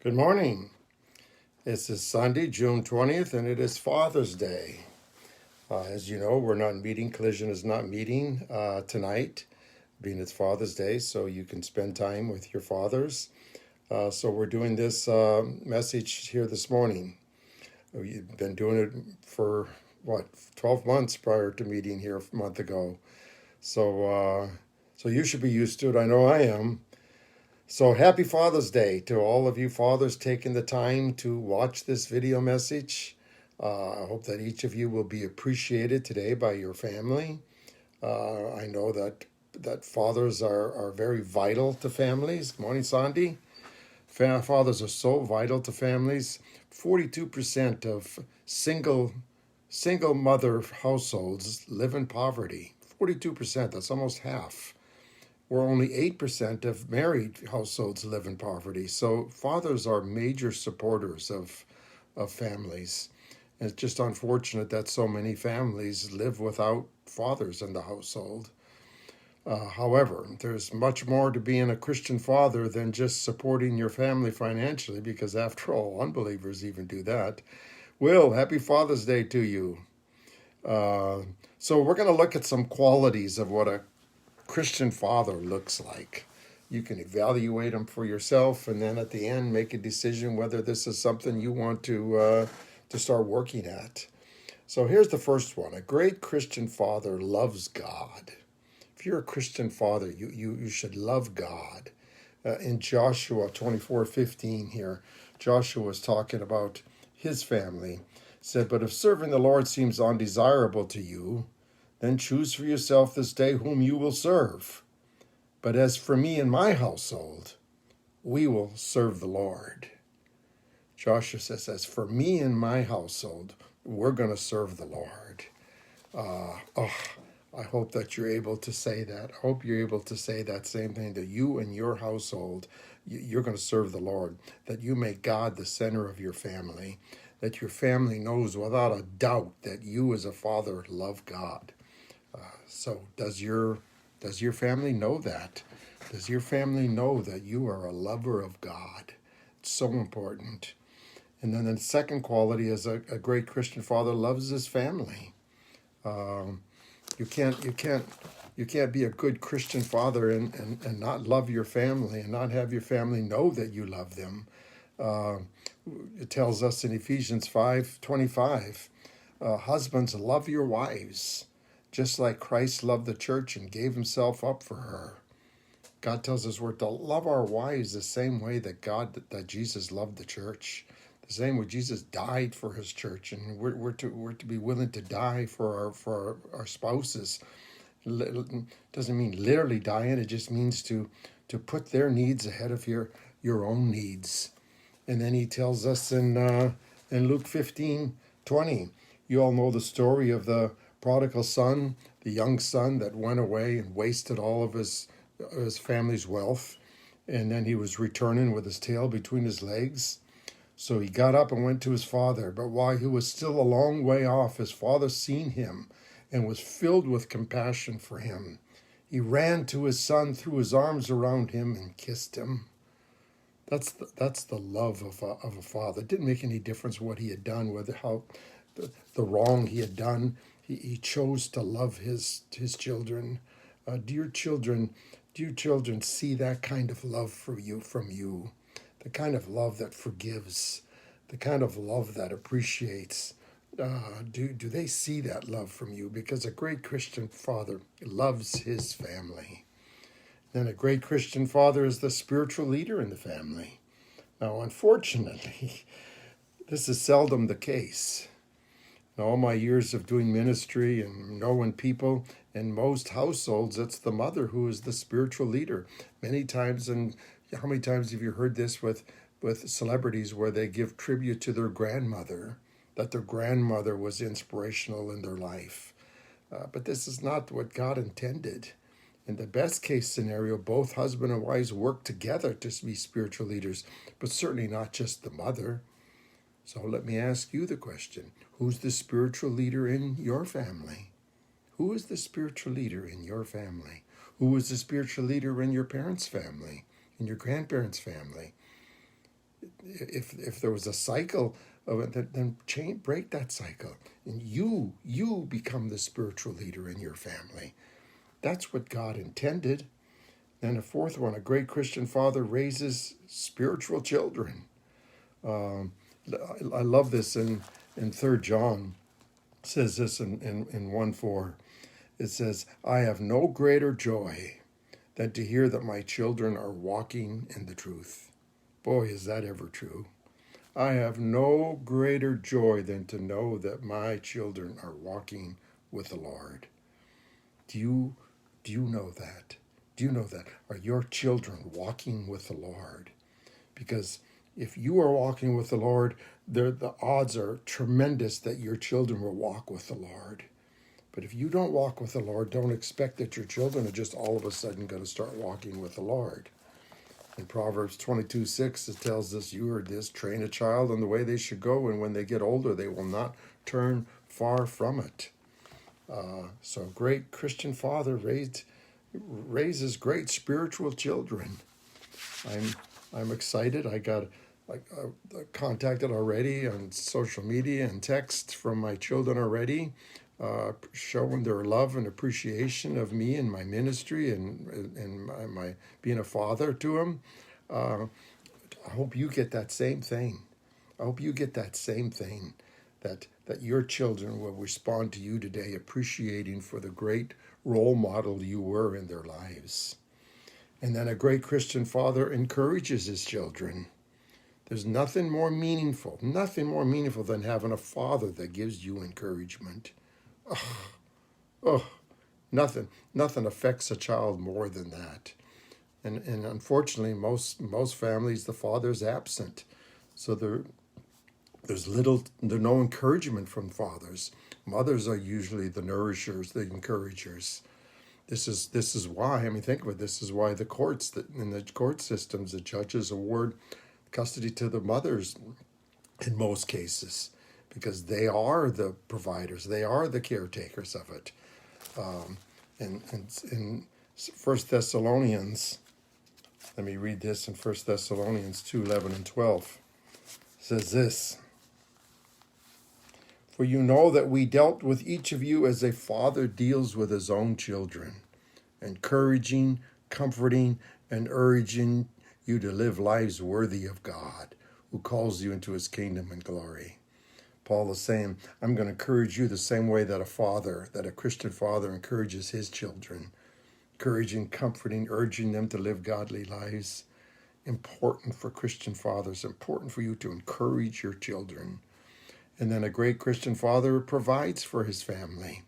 Good morning. This is Sunday, June 20th, and it is Father's Day. As you know, we're not meeting, Collision is not meeting tonight, being it's Father's Day, so you can spend time with your fathers. So we're doing this message here this morning. We've been doing it for, 12 months prior to meeting here a month ago. So you should be used to it. I know I am. So happy Father's Day to all of you fathers taking the time to watch this video message. I hope that each of you will be appreciated today by your family. I know that fathers are very vital to families. Good morning, Sandy. Fathers are so vital to families. 42% of single mother households live in poverty. 42%, that's almost half. Where only 8% of married households live in poverty. So fathers are major supporters of families. And it's just unfortunate that so many families live without fathers in the household. However, there's much more to being a Christian father than just supporting your family financially, because after all, unbelievers even do that. Will, happy Father's Day to you. So we're going to look at some qualities of what a Christian father looks like. You can evaluate them for yourself, and then at the end make a decision whether this is something you want to start working at. So here's the first one. A great Christian father loves God. If you're a Christian father, you should love God. In Joshua 24:15 here, Joshua was talking about his family. He said, "But if serving the Lord seems undesirable to you, then choose for yourself this day whom you will serve. But as for me and my household, we will serve the Lord." Joshua says, as for me and my household, we're going to serve the Lord. I hope that you're able to say that. I hope you're able to say that same thing, that you and your household, you're going to serve the Lord, that you make God the center of your family, that your family knows without a doubt that you as a father love God. So does your family know that? Does your family know that you are a lover of God? It's so important. And then the second quality is a great Christian father loves his family. You can't be a good Christian father and not love your family and not have your family know that you love them. It tells us in Ephesians 5:25, husbands, love your wives, just like Christ loved the church and gave himself up for her. God tells us we're to love our wives the same way that Jesus loved the church, the same way Jesus died for his church, and we're to be willing to die for our spouses. It doesn't mean literally dying; it just means to put their needs ahead of your own needs. And then he tells us in Luke 15:20, you all know the story of the prodigal son, the young son that went away and wasted all of his family's wealth. And then he was returning with his tail between his legs. So he got up and went to his father. But while he was still a long way off, his father seen him and was filled with compassion for him. He ran to his son, threw his arms around him, and kissed him. That's the love of a father. It didn't make any difference what he had done, whether how the wrong he had done. He chose to love his children. Dear children see that kind of love from you, the kind of love that forgives, the kind of love that appreciates. Do they see that love from you? Because a great Christian father loves his family. Then a great Christian father is the spiritual leader in the family. Now, unfortunately, this is seldom the case. In all my years of doing ministry and knowing people, in most households, it's the mother who is the spiritual leader. Many times, and how many times have you heard this with celebrities where they give tribute to their grandmother, that their grandmother was inspirational in their life? But this is not what God intended. In the best case scenario, both husband and wives work together to be spiritual leaders, but certainly not just the mother. So let me ask you the question. Who's the spiritual leader in your family? Who is the spiritual leader in your family? Who is the spiritual leader in your parents' family, in your grandparents' family? if there was a cycle of it, then break that cycle, and you become the spiritual leader in your family. That's what God intended. And the fourth one, a great Christian father raises spiritual children. I love this in 3 John. It says this in 1:4. It says, I have no greater joy than to hear that my children are walking in the truth. Boy, is that ever true. I have no greater joy than to know that my children are walking with the Lord. Do you know that? Do you know that? Are your children walking with the Lord? Because if you are walking with the Lord, the odds are tremendous that your children will walk with the Lord. But if you don't walk with the Lord, don't expect that your children are just all of a sudden going to start walking with the Lord. In Proverbs 22:6, it tells us, you heard this, train a child in the way they should go, and when they get older, they will not turn far from it. So a great Christian father raises great spiritual children. I'm excited. I got contacted already on social media and texts from my children already, showing their love and appreciation of me and my ministry and my being a father to them. I hope you get that same thing. I hope you get that same thing, that your children will respond to you today, appreciating for the great role model you were in their lives. And then a great Christian father encourages his children. There's nothing more meaningful than having a father that gives you encouragement. Nothing affects a child more than that. And unfortunately, most families, the father's absent. So there's no encouragement from fathers. Mothers are usually the nourishers, the encouragers. This is why, think of it, this is why the courts, in the court systems, the judges award custody to the mothers in most cases, because they are the providers, they are the caretakers of it. And in 1 Thessalonians, let me read this in 1 Thessalonians 2:11 and 12. It says this, for you know that we dealt with each of you as a father deals with his own children, encouraging, comforting, and urging you to live lives worthy of God, who calls you into his kingdom and glory. Paul is saying, I'm going to encourage you the same way that a Christian father encourages his children, encouraging, comforting, urging them to live godly lives. Important for Christian fathers, important for you to encourage your children. And then a great Christian father provides for his family.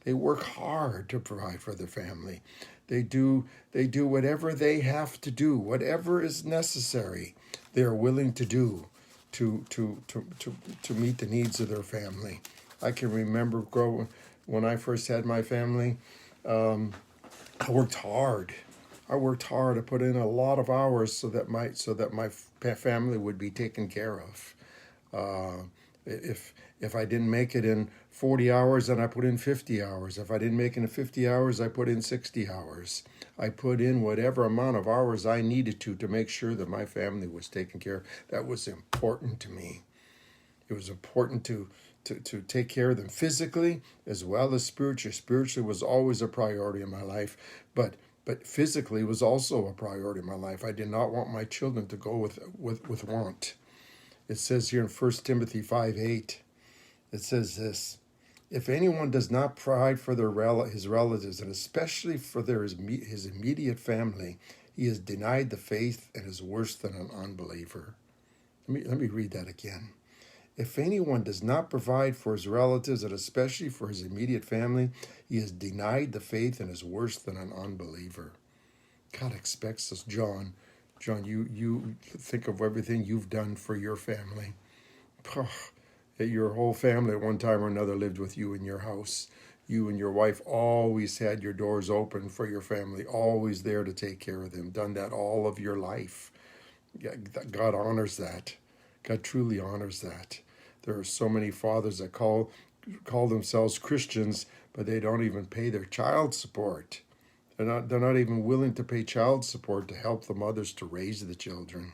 They work hard to provide for their family. They do whatever they have to do, whatever is necessary, they are willing to do to meet the needs of their family. I can remember when I first had my family, I worked hard. I put in a lot of hours so that my family would be taken care of. If I didn't make it in 40 hours, then I put in 50 hours. If I didn't make it in 50 hours, I put in 60 hours. I put in whatever amount of hours I needed to make sure that my family was taken care of. That was important to me. It was important to take care of them physically as well as spiritually. Spiritually was always a priority in my life, but physically was also a priority in my life. I did not want my children to go with want. It says here in 1 Timothy 5:8, it says this, if anyone does not provide for his relatives, and especially for his immediate family, he has denied the faith and is worse than an unbeliever. Let me read that again. If anyone does not provide for his relatives, and especially for his immediate family, he has denied the faith and is worse than an unbeliever. God expects us, John, you think of everything you've done for your family. Your whole family at one time or another lived with you in your house. You and your wife always had your doors open for your family, always there to take care of them, done that all of your life. God honors that. God truly honors that. There are so many fathers that call themselves Christians, but they don't even pay their child support. They're not even willing to pay child support to help the mothers to raise the children.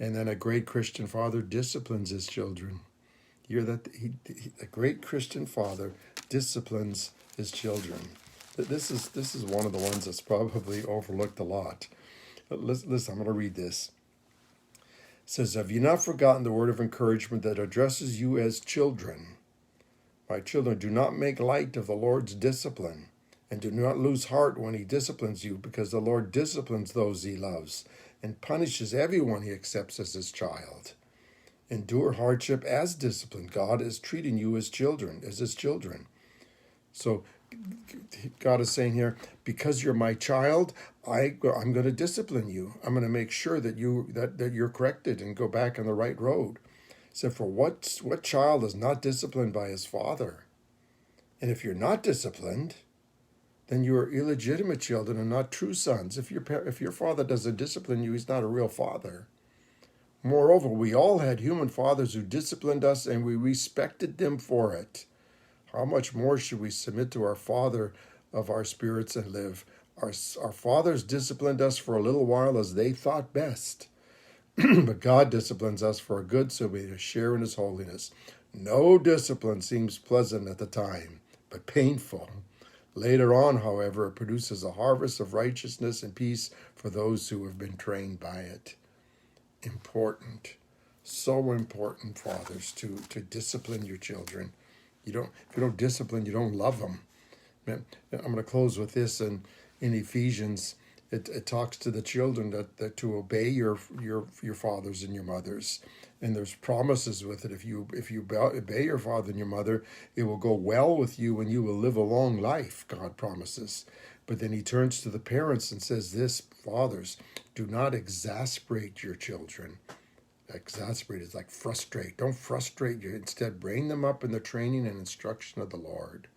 And then a great Christian father disciplines his children. You hear that? A great Christian father disciplines his children. This is one of the ones that's probably overlooked a lot. Listen, I'm going to read this. It says, "Have you not forgotten the word of encouragement that addresses you as children? My children, do not make light of the Lord's discipline, and do not lose heart when he disciplines you, because the Lord disciplines those he loves and punishes everyone he accepts as his child. Endure hardship as discipline. God is treating you as children, as his children." So God is saying here, because you're my child, I'm going to discipline you. I'm going to make sure that you're corrected and go back on the right road. So for what child is not disciplined by his father? And if you're not disciplined, then you are illegitimate children and not true sons. If your father doesn't discipline you, he's not a real father. Moreover, we all had human fathers who disciplined us, and we respected them for it. How much more should we submit to our Father of our spirits and live? Our fathers disciplined us for a little while as they thought best. But God disciplines us for our good, so we may share in his holiness. No discipline seems pleasant at the time, but painful. Later on, however, it produces a harvest of righteousness and peace for those who have been trained by it. Important. So important, fathers, to discipline your children. If you don't discipline, you don't love them. I'm going to close with this. In Ephesians, it talks to the children that to obey your fathers and your mothers, and there's promises with it. If you obey your father and your mother, it will go well with you and you will live a long life, God promises. But then he turns to the parents and says this: fathers, do not exasperate your children. Exasperate is like frustrate. Don't frustrate you. Instead, bring them up in the training and instruction of the Lord.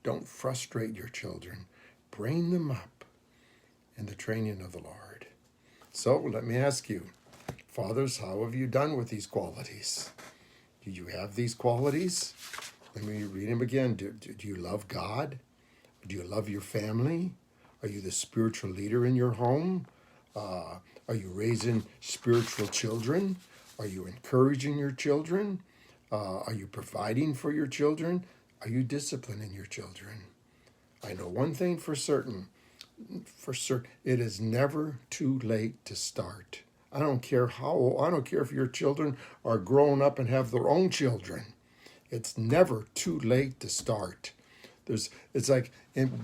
Don't frustrate your children. Bring them up in the training of the Lord. So let me ask you, fathers, how have you done with these qualities? Do you have these qualities? Let me read them again. Do you love God? Do you love your family? Are you the spiritual leader in your home? Are you raising spiritual children? Are you encouraging your children? Are you providing for your children? Are you disciplining your children? I know one thing for certain. It is never too late to start. I don't care if your children are grown up and have their own children. It's never too late to start. It's like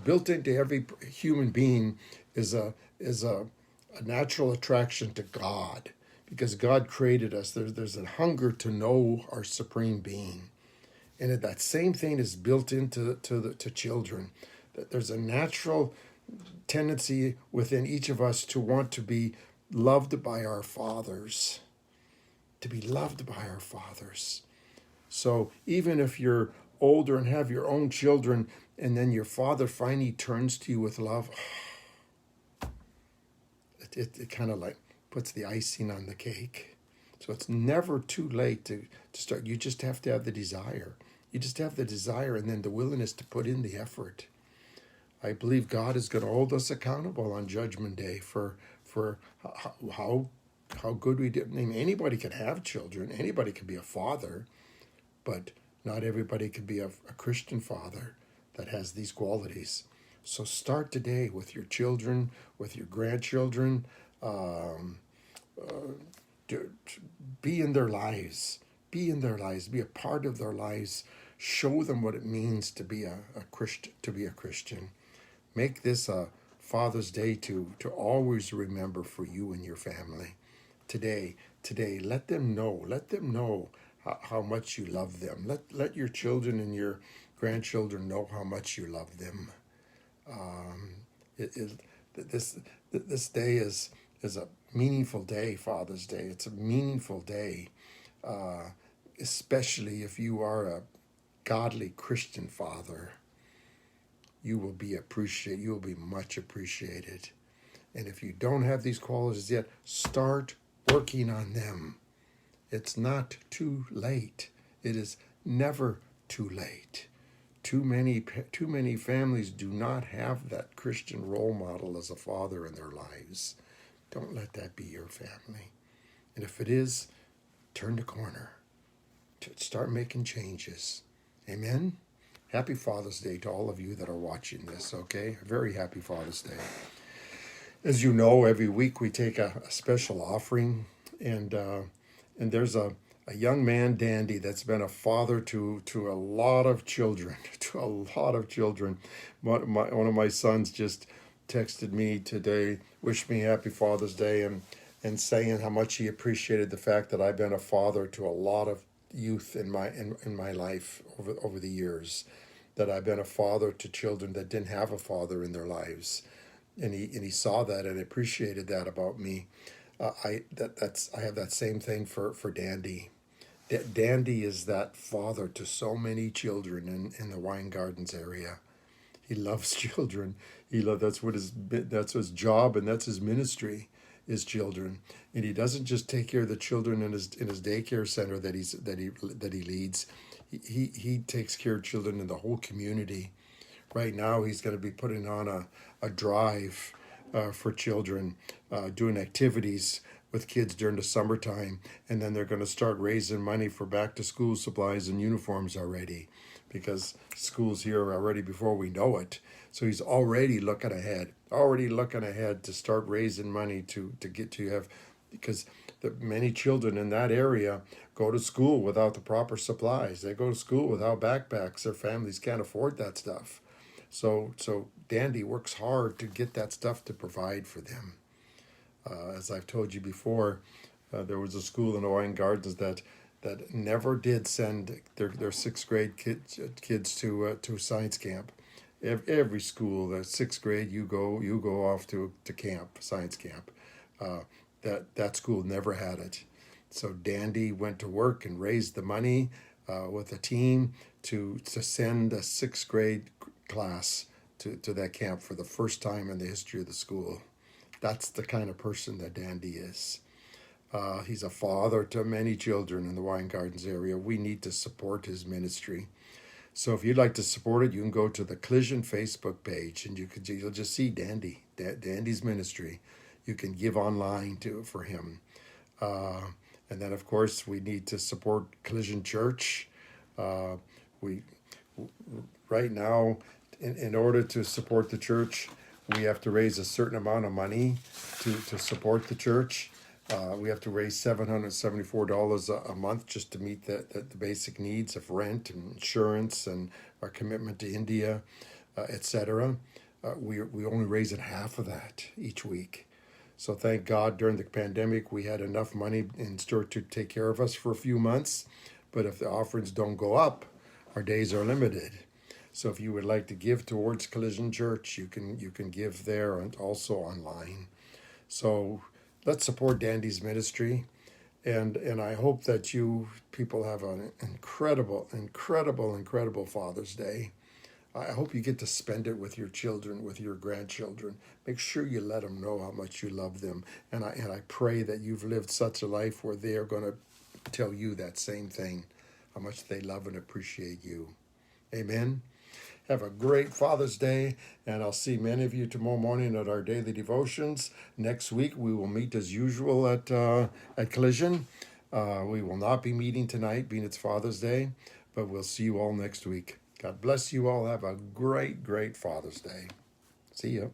built into every human being is a natural attraction to God, because God created us. There's a hunger to know our supreme being, and that same thing is built into to children. There's a natural tendency within each of us to want to be loved by our fathers, So even if you're older and have your own children, and then your father finally turns to you with love, it kind of like puts the icing on the cake. So it's never too late to start. You just have to have the desire. You just have the desire and then the willingness to put in the effort. I believe God is going to hold us accountable on Judgment Day for how good we did. I mean, anybody can have children. Anybody can be a father, but not everybody can be a Christian father that has these qualities. So start today with your children, with your grandchildren. Be in their lives. Be in their lives. Be a part of their lives. Show them what it means to be a Christian. Make this a Father's Day to always remember for you and your family. Today, let them know how much you love them. Let your children and your grandchildren know how much you love them. This day is a meaningful day, Father's Day. It's a meaningful day, especially if you are a godly Christian father. You will be appreciated. You will be much appreciated. And if you don't have these qualities yet, start working on them. It's not too late. It is never too late. Too many families do not have that Christian role model as a father in their lives. Don't let that be your family. And if it is, turn the corner. Start making changes. Amen? Happy Father's Day to all of you that are watching this, okay? A very happy Father's Day. As you know, every week we take a special offering, and there's a young man, Dandy, that's been a father to a lot of children, to a lot of children. One of my sons just texted me today, wished me happy Father's Day, and saying how much he appreciated the fact that I've been a father to a lot of youth in my life over the years, that I've been a father to children that didn't have a father in their lives. And he saw that and appreciated that about me. I have that same thing for Dandy. Dandy is that father to so many children in the Wine Gardens area. He loves children. That's his job, and that's his ministry, is children. And he doesn't just take care of the children in his daycare center that he leads. He takes care of children in the whole community. Right now, he's going to be putting on a drive for children, doing activities with kids during the summertime, and then they're going to start raising money for back-to-school supplies and uniforms already, because school's here already before we know it. So he's already looking ahead to start raising money to have, because many children in that area go to school without the proper supplies. They go to school without backpacks. Their families can't afford that stuff. So Dandy works hard to get that stuff to provide for them. As I've told you before, there was a school in the Wine Gardens that never did send their sixth grade kids to science camp. Every school, the sixth grade, you go off to science camp. That school never had it. So Dandy went to work and raised the money with a team to send a sixth grade class to that camp for the first time in the history of the school. That's the kind of person that Dandy is. He's a father to many children in the Wine Gardens area. We need to support his ministry. So if you'd like to support it, you can go to the Collision Facebook page, and you'll just see Dandy's ministry. You can give online for him. And then, of course, we need to support Collision Church. Right now, in order to support the church, we have to raise a certain amount of money to support the church. We have to raise $774 a month just to meet the basic needs of rent and insurance and our commitment to India, etc. We only raise half of that each week. So thank God during the pandemic we had enough money in store to take care of us for a few months. But if the offerings don't go up, our days are limited. So if you would like to give towards Collision Church, you can give there and also online. So let's support Dandy's ministry, and I hope that you people have an incredible Father's Day. I hope you get to spend it with your children, with your grandchildren. Make sure you let them know how much you love them, and I pray that you've lived such a life where they are going to tell you that same thing, how much they love and appreciate you. Amen. Have a great Father's Day, and I'll see many of you tomorrow morning at our daily devotions. Next week, we will meet as usual at Collision. We will not be meeting tonight, being it's Father's Day, but we'll see you all next week. God bless you all. Have a great Father's Day. See ya.